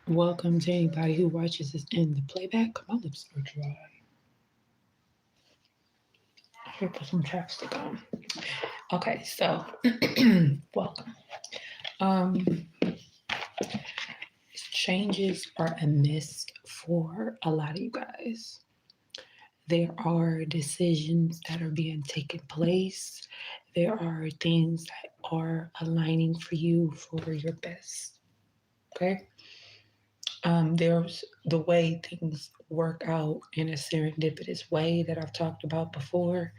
Welcome to anybody who watches this in the playback. My lips are dry. I should put some chapstick on. Okay, so welcome. Um, Changes are a miss for a lot of you guys. There are decisions that are being taken place. There are things that are aligning for you for your best. Okay. There's the way things work out in a serendipitous way that I've talked about before,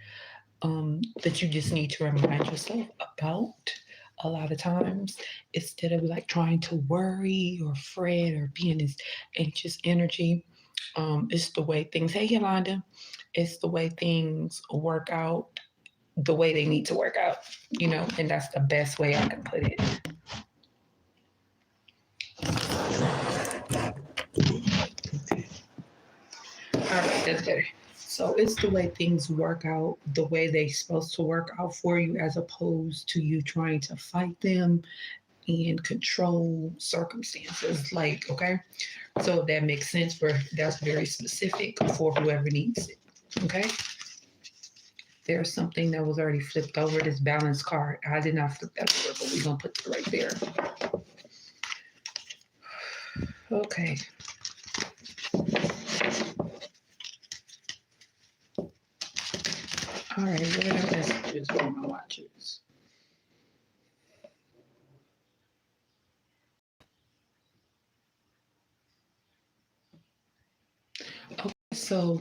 that you just need to remind yourself about a lot of times instead of like trying to worry or fret or be in this anxious energy. It's the way things, hey Yolanda, it's the way things work out the way they need to work out, and that's the best way I can put it. All right, that's better. So it's the way things work out the way they're supposed to work out for you, as opposed to you trying to fight them and control circumstances. Like, okay, so that makes sense. For that's very specific for whoever needs it. Okay, there's something that was already flipped over, this balance card. I did not flip that over, but we're gonna put it right there. Okay. All right, what are the messages for my watchers? Okay, so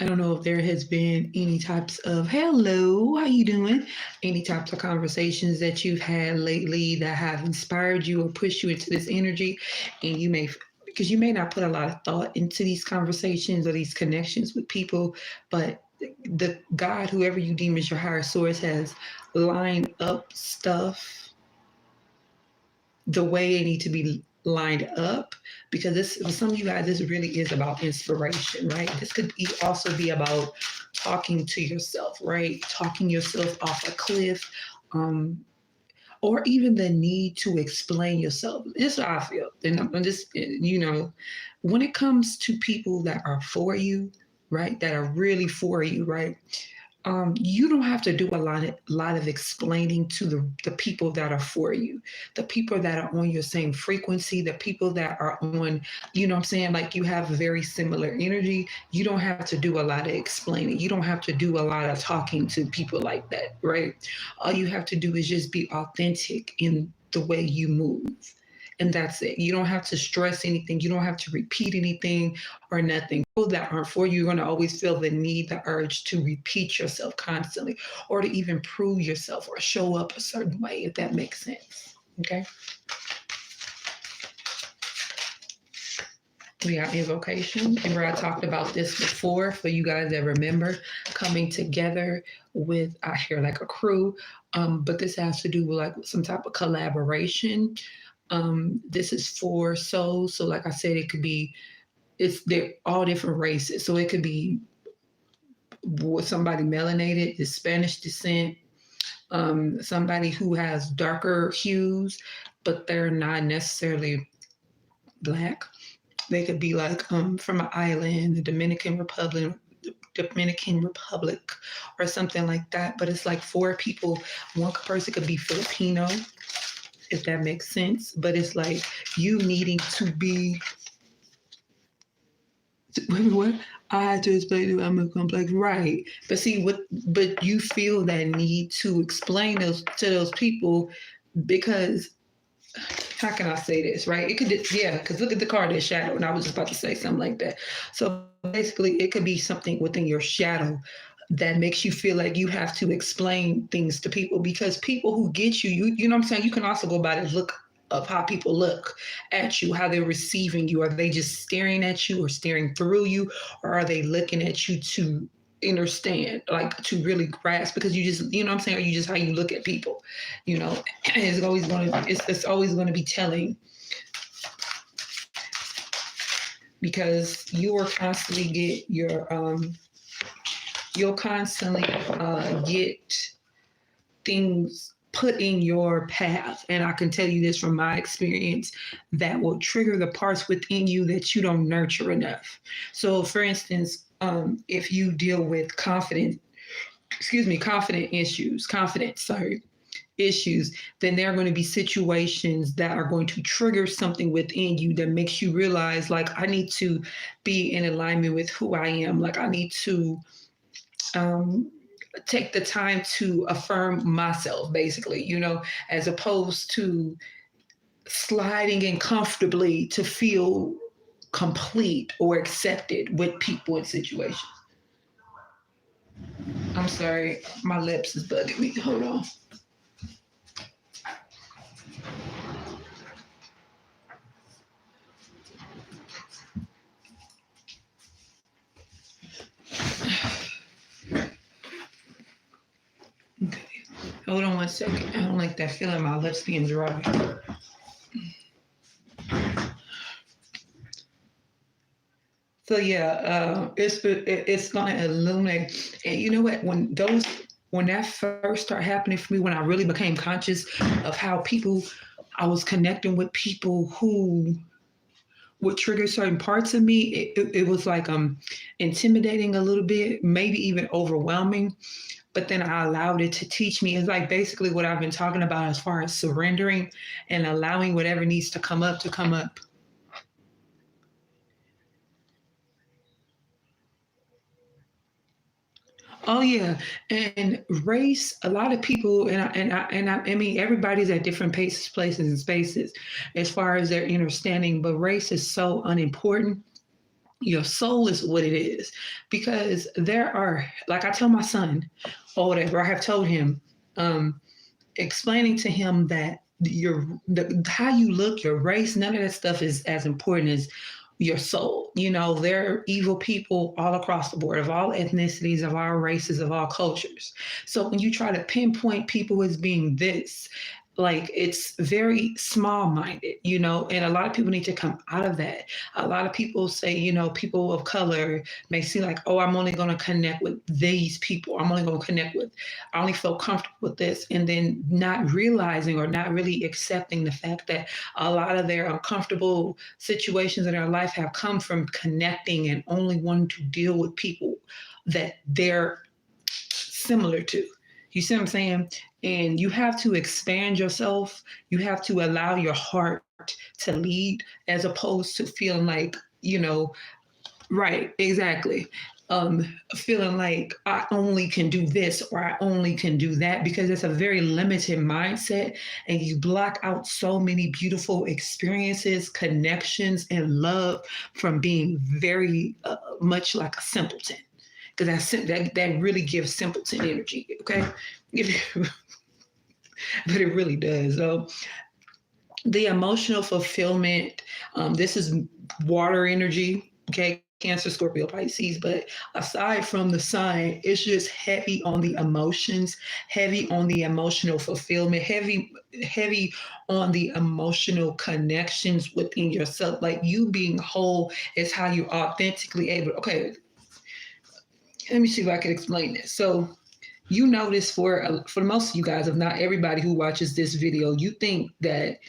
I don't know if there has been any types of hello, how you doing? Any types of conversations that you've had lately that have inspired you or pushed you into this energy, and you may because you may not put a lot of thought into these conversations or these connections with people, but the God, whoever you deem as your higher source, has lined up stuff the way they need to be lined up, because this for some of you guys, this really is about inspiration, right? This could also be about talking to yourself, right? Talking yourself off a cliff, um, or even the need to explain yourself. This is how I feel. And I'm just, when it comes to people that are for you, right? That are really for you, right? You don't have to do a lot of explaining to the people that are for you, the people that are on your same frequency, the people that are on, what I'm saying, like you have very similar energy. You don't have to do a lot of explaining. You don't have to do a lot of talking to people like that, right? All you have to do is just be authentic in the way you move. And that's it. You don't have to stress anything. You don't have to repeat anything or nothing. People that aren't for you, you're going to always feel the need, the urge to repeat yourself constantly, or to even prove yourself or show up a certain way, if that makes sense. Okay. We got invocation. Remember, I talked about this before for you guys that remember coming together with, I hear like a crew, but this has to do with like some type of collaboration. This is for souls. So, like I said, it could be, they're all different races. So it could be somebody melanated, is Spanish descent, somebody who has darker hues, but they're not necessarily black. They could be like from an island, the Dominican Republic, or something like that. But it's like four people. One person could be Filipino, if that makes sense. But it's like you needing to be. Wait, what? I had to explain to I'm a complex, right? But see, But you feel that need to explain those to those people because how can I say this, right? It could, yeah, because look at the card, that shadow, and I was just about to say something like that. So basically, it could be something within your shadow that makes you feel like you have to explain things to people, because people who get you, you know what I'm saying? You can also go by the look of how people look at you, how they're receiving you. Are they just staring at you or staring through you, or are they looking at you to understand, like to really grasp? Because you just, you know what I'm saying, or you just how you look at people, you know, it's always going to be telling, because you will constantly get you'll constantly get things put in your path. And I can tell you this from my experience, that will trigger the parts within you that you don't nurture enough. So, for instance, if you deal with confidence, sorry, issues, then there are going to be situations that are going to trigger something within you that makes you realize, like, I need to be in alignment with who I am. Like, I need to um, take the time to affirm myself, basically, as opposed to sliding in comfortably to feel complete or accepted with people and situations. I'm sorry, my lips is bugging me. Hold on. Okay. Hold on 1 second. I don't like that feeling, my lips being dry. So yeah, it's gonna illuminate. And you know what? When that first started happening for me, when I really became conscious of how I was connecting with people who would trigger certain parts of me, it was like intimidating a little bit, maybe even overwhelming. But then I allowed it to teach me. It's like basically what I've been talking about as far as surrendering and allowing whatever needs to come up to come up. Oh yeah, and race. A lot of people, I mean, everybody's at different paces, places, and spaces, as far as their understanding. But race is so unimportant. Your soul is what it is, because there are, like I tell my son, or whatever I have told him, um, explaining to him that how you look, your race, none of that stuff is as important as your soul. There are evil people all across the board, of all ethnicities, of all races, of all cultures. So when you try to pinpoint people as being this, like, it's very small minded, and a lot of people need to come out of that. A lot of people say, people of color may see like, oh, I'm only going to connect with these people. I'm only going to I only feel comfortable with this. And then not realizing or not really accepting the fact that a lot of their uncomfortable situations in their life have come from connecting and only wanting to deal with people that they're similar to. You see what I'm saying? And you have to expand yourself. You have to allow your heart to lead, as opposed to feeling like, right, exactly. Feeling like I only can do this or I only can do that, because it's a very limited mindset, and you block out so many beautiful experiences, connections, and love from being very much like a simpleton, because that really gives simpleton energy. Okay, but it really does. So the emotional fulfillment. This is water energy. Okay, Cancer, Scorpio, Pisces. But aside from the sign, it's just heavy on the emotions, heavy on the emotional fulfillment, heavy on the emotional connections within yourself. Like, you being whole is how you authentically able. Okay, let me see if I can explain this. So, notice, for most of you guys, if not everybody who watches this video, you think that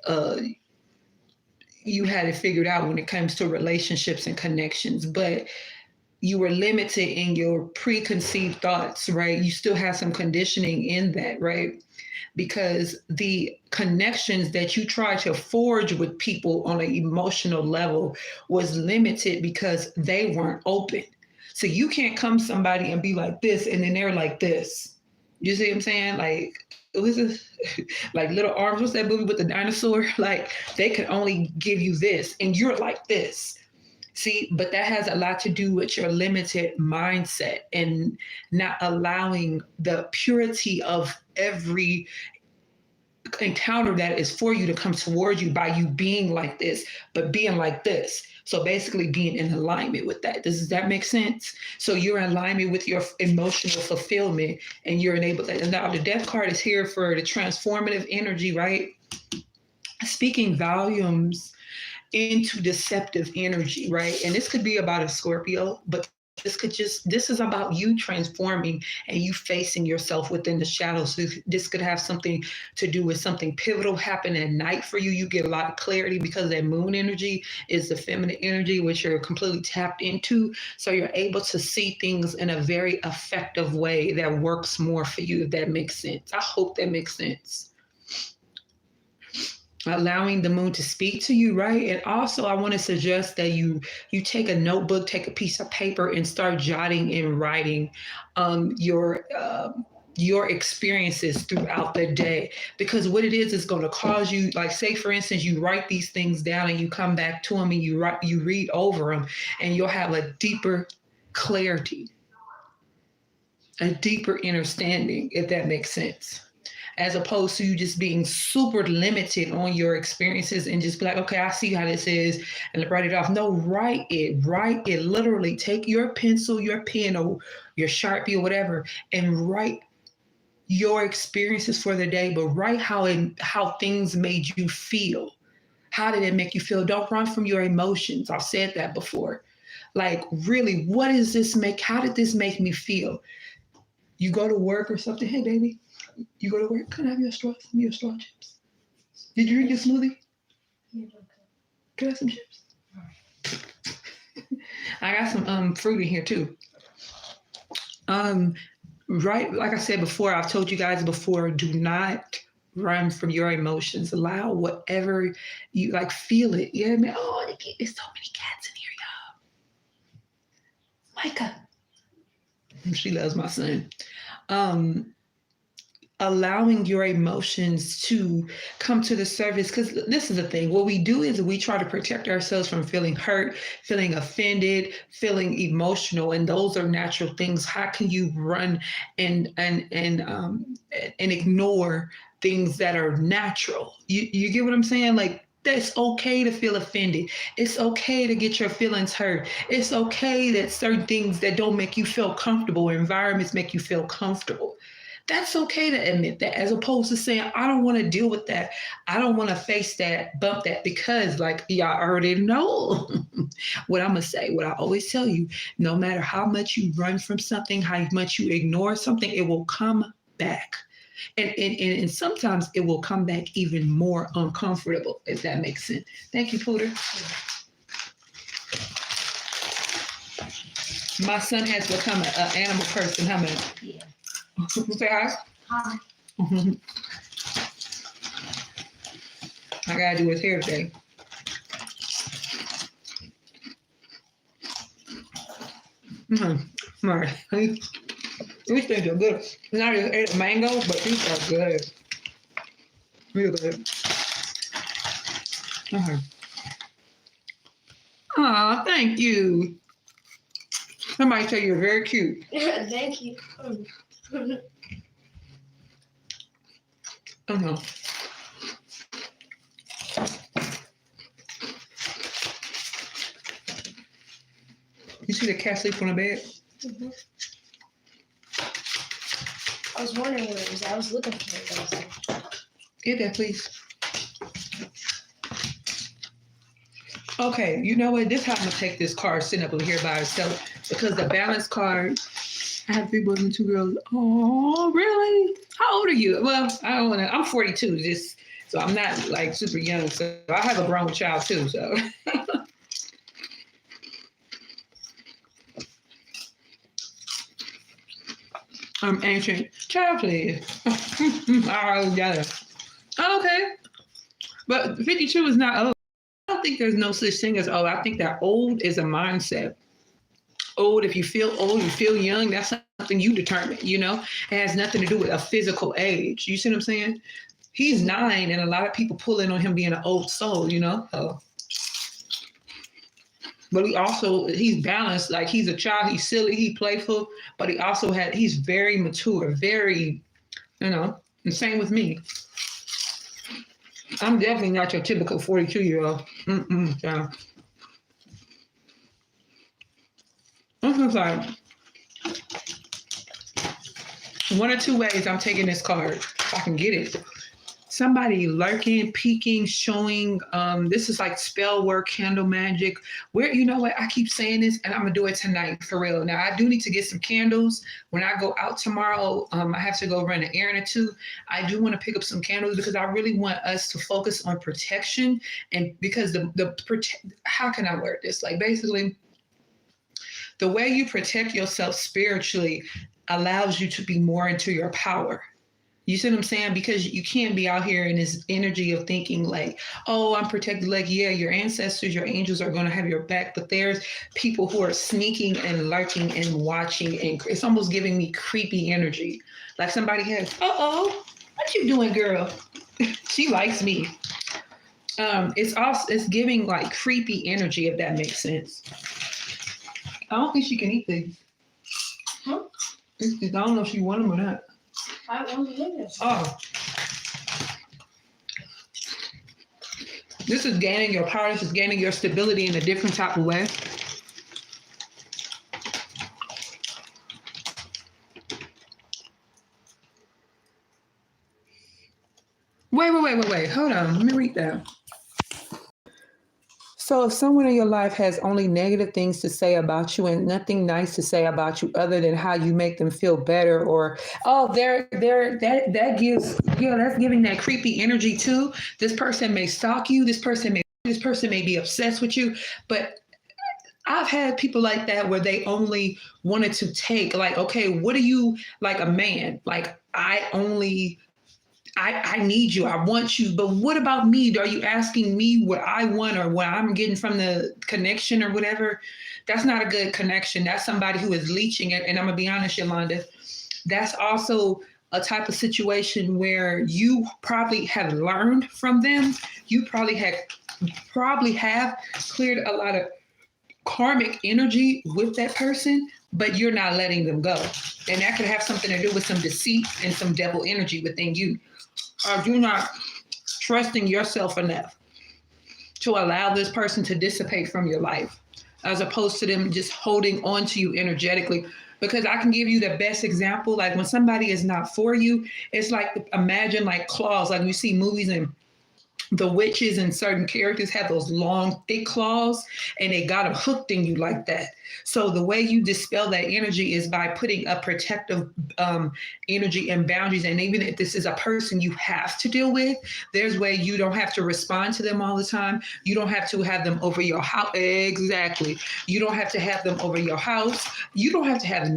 uh, you had it figured out when it comes to relationships and connections, but you were limited in your preconceived thoughts, right? You still have some conditioning in that, right? Because the connections that you try to forge with people on an emotional level was limited because they weren't open. So you can't come to somebody and be like this, and then they're like this. You see what I'm saying? Like, it was like Little Arms. What's that movie with the dinosaur? Like, they could only give you this, and you're like this. See, but that has a lot to do with your limited mindset and not allowing the purity of every encounter that is for you to come towards you by you being like this, but being like this. So basically being in alignment with that. Does that make sense? So you're in alignment with your emotional fulfillment, and you're enabled. And now the death card is here for the transformative energy, right? Speaking volumes into deceptive energy, right? And this could be about a Scorpio, but This is about you transforming and you facing yourself within the shadows. So this could have something to do with something pivotal happen at night for you. You get a lot of clarity because that moon energy is the feminine energy, which you're completely tapped into. So you're able to see things in a very effective way that works more for you, if that makes sense. I hope that makes sense. Allowing the moon to speak to you, right? And also I want to suggest that you take a notebook, take a piece of paper, and start jotting and writing your experiences throughout the day, because what it is going to cause you, like, say for instance, you write these things down and you come back to them and you read over them, and you'll have a deeper clarity, a deeper understanding, if that makes sense, as opposed to you just being super limited on your experiences and just be like, okay, I see how this is, and write it off. No, write it. Literally take your pencil, your pen, or your Sharpie or whatever, and write your experiences for the day, but write how things made you feel. How did it make you feel? Don't run from your emotions. I've said that before. Like, really, how did this make me feel? You go to work or something. Hey, baby, you go to work. Can I have your straw? Some of your straw chips. Did you drink your smoothie? Yeah, okay. Can I have some chips? All right. I got some fruit in here too. Right, like I said before, I've told you guys before, do not run from your emotions. Allow whatever you like, feel it. You know what I mean? Oh, there's so many cats in here, y'all. Micah. She loves my son. Allowing your emotions to come to the surface, because this is the thing. What we do is we try to protect ourselves from feeling hurt, feeling offended, feeling emotional, and those are natural things. How can you run and ignore things that are natural? You get what I'm saying? Like, it's okay to feel offended. It's okay to get your feelings hurt. It's okay that certain things that don't make you feel comfortable, environments make you feel comfortable. That's okay to admit that, as opposed to saying, I don't want to deal with that. I don't want to face that, bump that, because, like, y'all already know what I'm going to say, what I always tell you. No matter how much you run from something, how much you ignore something, it will come back. And sometimes it will come back even more uncomfortable, if that makes sense. Thank you, Pooter. My son has become an animal person. How many? Yeah. Say hi. Hi. I gotta do his hair today. All right. These things are good. Not just ate a mango, but these are good. Real good. Aw, thank you. Somebody say you're very cute. Thank you. You see the cat sleep on the bed? Mm-hmm. I was wondering where it was. I was looking for it. Get that, please. Okay, you know what? This time I'm gonna take this card sitting up here by itself, because the balance card, I have 3 boys and 2 girls. Oh, really? How old are you? Well, I don't wanna, I'm 42, so I'm not like super young. So I have a grown child too, so. I'm ancient. Child, please. All together. Okay. But 52 is not old. I don't think there's no such thing as old. I think that old is a mindset. Old, if you feel old, you feel young, that's something you determine, you know? It has nothing to do with a physical age. You see what I'm saying? He's 9, and a lot of people pull in on him being an old soul, you know? So. But he's balanced. Like, he's a child, he's silly, he's playful, but he's very mature, very, you know, and same with me. I'm definitely not your typical 42-year-old. Yeah. I'm just like, 1 or 2 ways I'm taking this card, if I can get it. somebody lurking, peeking, showing. This is like spell work, candle magic. Where, you know what? I keep saying this, and I'm gonna do it tonight for real. Now I do need to get some candles when I go out tomorrow. I have to go run an errand or two. I do want to pick up some candles because I really want us to focus on protection, and because how can I word this? Like basically, the way you protect yourself spiritually allows you to be more into your power. You see what I'm saying? Because you can't be out here in this energy of thinking like, oh, I'm protected. Like, yeah, your ancestors, your angels are going to have your back, but there's people who are sneaking and lurking and watching, and it's almost giving me creepy energy. Like somebody has, uh-oh, what you doing, girl? She likes me. It's giving like creepy energy, if that makes sense. I don't think she can eat these. Huh? I don't know if she want them or not. I want to live this. Oh. This is gaining your power. This is gaining your stability in a different type of way. Wait. Hold on. Let me read that. So if someone in your life has only negative things to say about you and nothing nice to say about you other than how you make them feel better, or that gives, that's giving that creepy energy too. This person may stalk you, this person may be obsessed with you, but I've had people like that where they only wanted to take, like, okay, what are you, like a man? Like, I need you. I want you. But what about me? Are you asking me what I want or what I'm getting from the connection or whatever? That's not a good connection. That's somebody who is leeching it. And I'm going to be honest, Yolanda, that's also a type of situation where you probably have learned from them. You probably have cleared a lot of karmic energy with that person, but you're not letting them go. And that could have something to do with some deceit and some devil energy within you. Or you're not trusting yourself enough to allow this person to dissipate from your life, as opposed to them just holding on to you energetically. Because I can give you the best example. Like when somebody is not for you, it's like, imagine like claws, like you see movies and the witches and certain characters have those long, thick claws, and they got them hooked in you like that. So the way you dispel that energy is by putting a protective energy and boundaries. And even if this is a person you have to deal with, there's way you don't have to respond to them all the time. You don't have to have them over your house. Exactly. You don't have to have them over your house. You don't have to have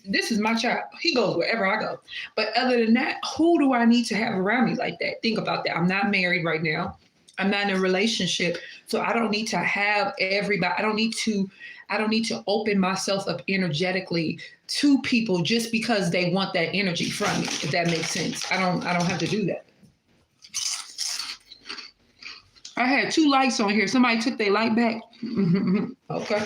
this is my child. He goes wherever I go. But other than that, who do I need to have around me like that? Think about that. I'm not married right now. I'm not in a relationship. So I don't need to have everybody. I don't need to open myself up energetically to people just because they want that energy from me, if that makes sense. I don't have to do that. I had 2 lights on here. Somebody took their light back. Okay.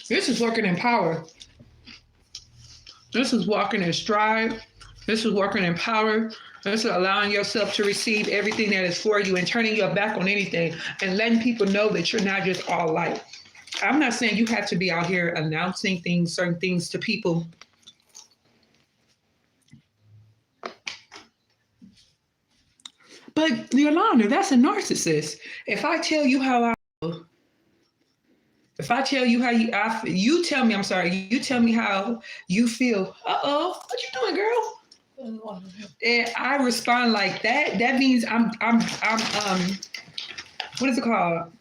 This is working in power. This is walking in stride. This is working in power. This is allowing yourself to receive everything that is for you and turning your back on anything and letting people know that you're not just all light. I'm not saying you have to be out here announcing things, certain things to people. But Yolanda, that's a narcissist. If I tell you how I feel, if I tell you how you tell me, I'm sorry, you tell me how you feel. Uh-oh, what you doing, girl? And I respond like that. That means I'm what is it called?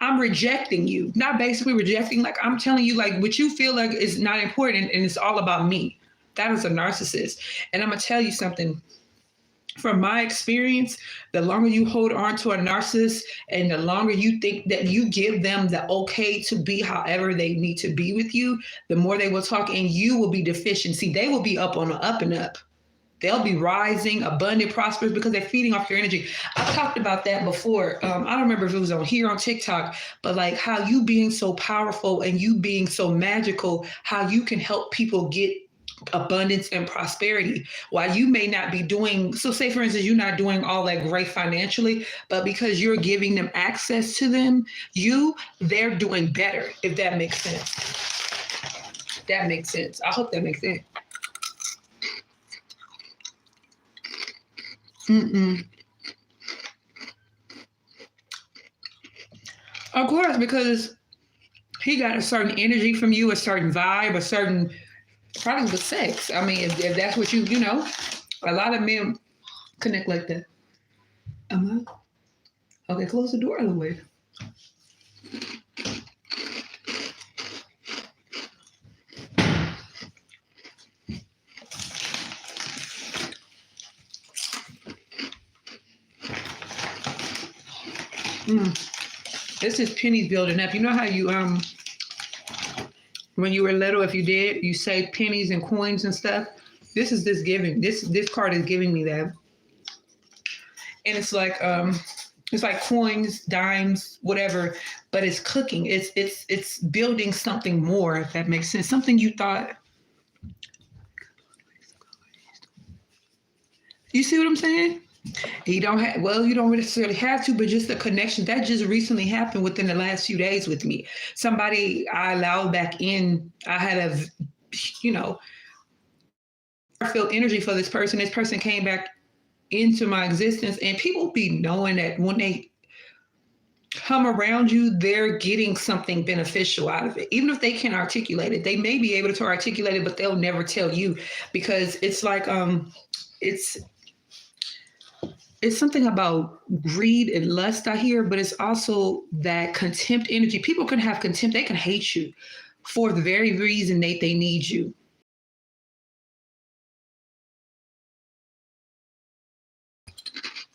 I'm rejecting you. Not basically rejecting, like I'm telling you like what you feel like is not important and it's all about me. That is a narcissist. And I'm gonna tell you something. From my experience, the longer you hold on to a narcissist and the longer you think that you give them the okay to be however they need to be with you, the more they will talk and you will be deficient. See, they will be up on the up and up. They'll be rising, abundant, prosperous because they're feeding off your energy. I've talked about that before. I don't remember if it was on TikTok, but like how you being so powerful and you being so magical, how you can help people get abundance and prosperity. While you may not be doing, so say for instance, you're not doing all that great financially, but because you're giving them access to them, they're doing better, if that makes sense. That makes sense. I hope that makes sense. Mm-mm. Of course, because he got a certain energy from you, a certain vibe, a certain, probably with sex. I mean, if that's what a lot of men connect like that. Okay, close the door all the way. This is pennies building up. You know how you when you were little, if you say pennies and coins and stuff. This giving. This card is giving me that, and it's like coins, dimes, whatever, but it's cooking. It's building something more, if that makes sense. Something you thought. You see what I'm saying? You don't necessarily have to, but just the connection that just recently happened within the last few days with me. Somebody I allowed back in, I had I feel energy for this person. This person came back into my existence, and people be knowing that when they come around you, they're getting something beneficial out of it. Even if they can't articulate it, they may be able to articulate it, but they'll never tell you, because it's like, it's something about greed and lust, I hear, but it's also that contempt energy. People can have contempt. They can hate you for the very reason they need you.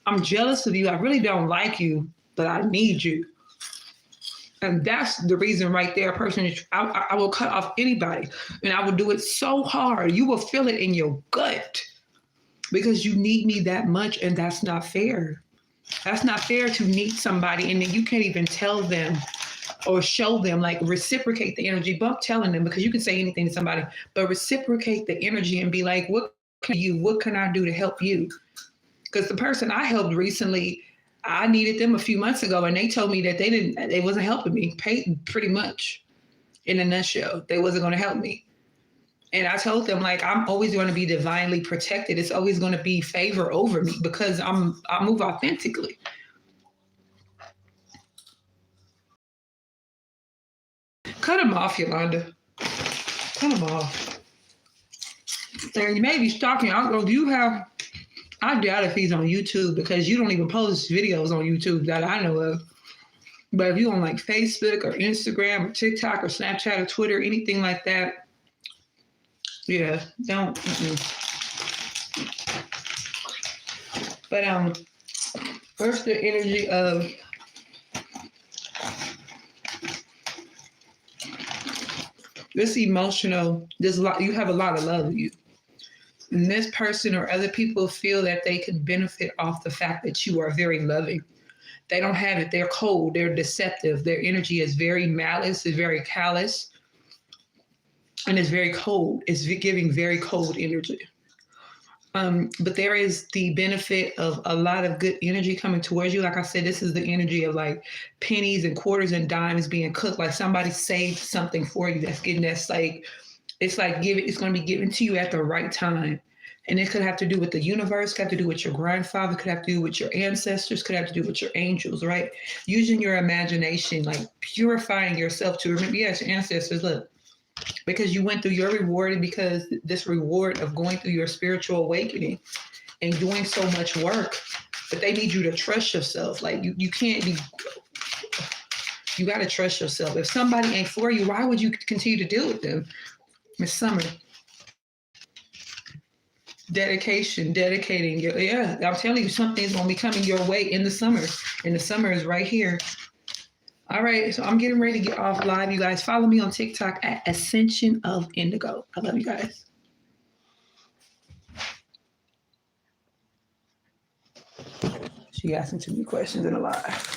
I'm jealous of you. I really don't like you, but I need you. And that's the reason right there, person. I will cut off anybody, and I will do it so hard. You will feel it in your gut because you need me that much, and that's not fair. That's not fair to need somebody, and then you can't even tell them or show them, like reciprocate the energy. But telling them, because you can say anything to somebody, but reciprocate the energy and be like, what can I do to help you? Because the person I helped recently, I needed them a few months ago, and they told me that they wasn't helping me, pretty much in a nutshell. They wasn't going to help me. And I told them, like, I'm always going to be divinely protected. It's always going to be favor over me because I move authentically. Cut them off, Yolanda. Cut them off. And you may be stalking. I don't know, I doubt if he's on YouTube, because you don't even post videos on YouTube that I know of. But if you're on like Facebook or Instagram or TikTok or Snapchat or Twitter, anything like that, yeah, don't. But first the energy of this emotional. There's a lot. You have a lot of love in you, and this person or other people feel that they can benefit off the fact that you are very loving. They don't have it. They're cold. They're deceptive. Their energy is very malice. It's very callous. And it's very cold. It's giving very cold energy. But there is the benefit of a lot of good energy coming towards you. Like I said, this is the energy of like pennies and quarters and dimes being cooked. Like somebody saved something for you it's going to be given to you at the right time. And it could have to do with the universe, could have to do with your grandfather, could have to do with your ancestors, could have to do with your angels, right? Using your imagination, like purifying yourself to remember, yes, your ancestors, look, because you went through your reward, and because this reward of going through your spiritual awakening and doing so much work, but they need you to trust yourself. Like you can't be, you got to trust yourself. If somebody ain't for you, why would you continue to deal with them? Miss Summer. Dedicating. Yeah, I'm telling you, something's going to be coming your way in the summer. And the summer is right here. All right, so I'm getting ready to get off live. You guys follow me on TikTok at Ascension of Indigo. I love you guys. She asking too many questions in a live.